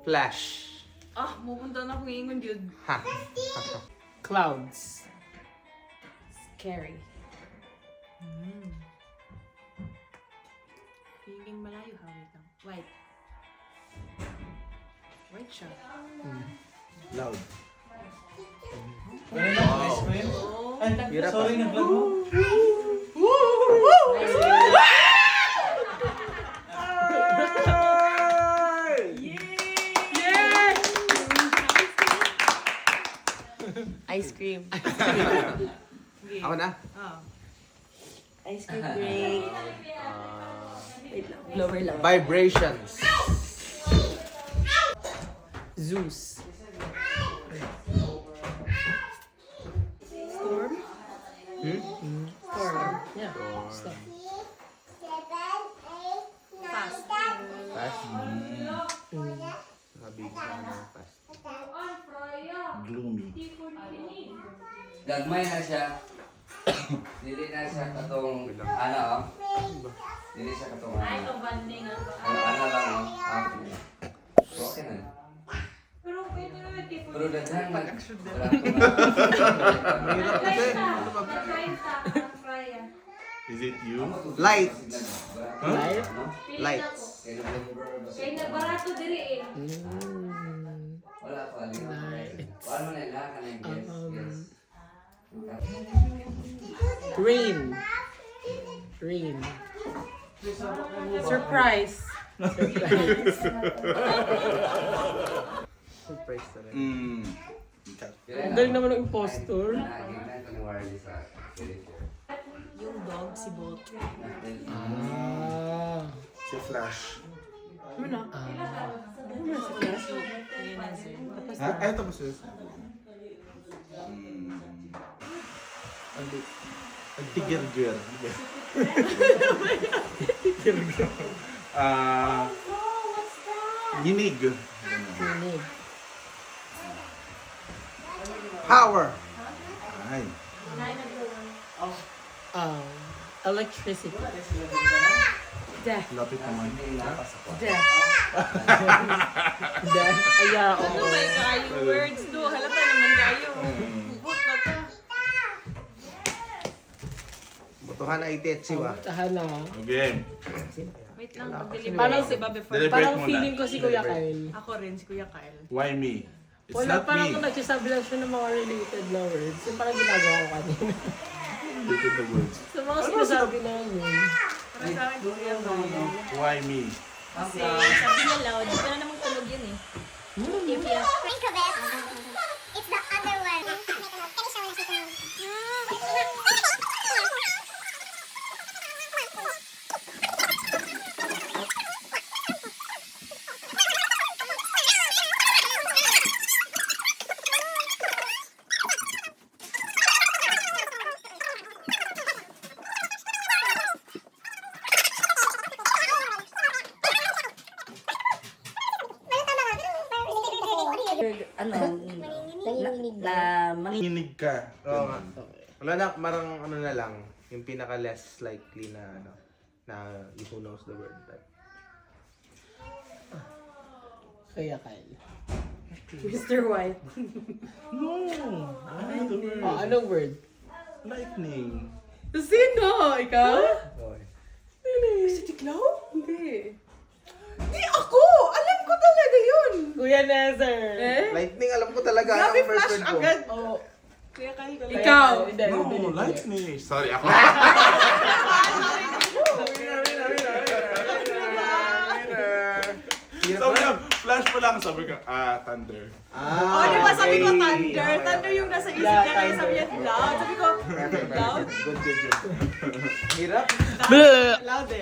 Flash. Ah, mupunta na akong ingon yun. Ha. Clouds. Scary. Hinging malayo, hawit lang. White. White siya. Loud. Ice cream? Hirap. Sorry, nag-vlog mo. Ice cream. Ako na. Oh. Ice cream break. Wait lang. Lower lang. Vibrations. Zeus. Storm. Storm. Yeah. Storm. Fast. Fast. Sabi ko na fast. Gloomy. Gagmay na siya. Dili na siya katong ano oh. Dili siya katong ano. Ay, ito banding ang Ano lang oh. Okay na. Pero pwede na yung tipo. Pero daghan mag Hirap kasi. Is it you? Light. Light? Lights. Kaya nagbarato diri eh. Wala pa alin. Light. Wala man nila ka na guess. Yes. Rain. Rain. Surprise. Surprise talaga. Ang galing naman ng impostor. Yung dog, si Bolt. Ah. Si Flash. Ayun na, sir. Tapos Ha? Eto ba sis? Antigirgir. Ginig. Tunog. Power. Ay. Electricity. death. Lapit naman. Death. Then, Ano ba yung words do? Halata naman kayo. Bubot na to. Botohan na itetsi ba? tahan na ha. Okay. Wait lang, mag-deliver Parang si Bobby first. Deliberate Parang muna. feeling ko si Kuya Kyle. Ako rin, si Kuya Kyle. Why me? It's Wala, not parang me. kung nagsasabi lang siya ng mga related na words. Yung parang ginagawa ko kanina. Look at the words. Sa mga sinasabi namin. Para sa akin, Kuya Kyle. Why me? Kasi sabi niya loud, di na namang tunog yun eh. If you Think of it. It's the other one. Can you show us it? ano, Nanginig ka. Oo nga. Wala na, marang ano na lang, yung pinaka less likely na ano, na who knows the word. But, Kuya Kyle. Mr. White. No. Another word. Oh, anong word? Lightning. Sino? Ikaw? okay. Si Tiklaw? Hindi. Di ako! Alam ko talaga yun! Kuya Nezer. Lightning, alam ko talaga. Grabe, ang first flash word ko. agad. Oh, Kuya Kyle, galing. Ikaw! Hindi, hindi, No, hindi. lightning. Sorry, ako. Sabi niya, flash pa lang. Sabi ko, thunder. Oh, di ba sabi ko thunder? Thunder yung nasa isip niya, kaya sabi niya loud. Sabi ko, loud? Good. Hirap. Loud eh.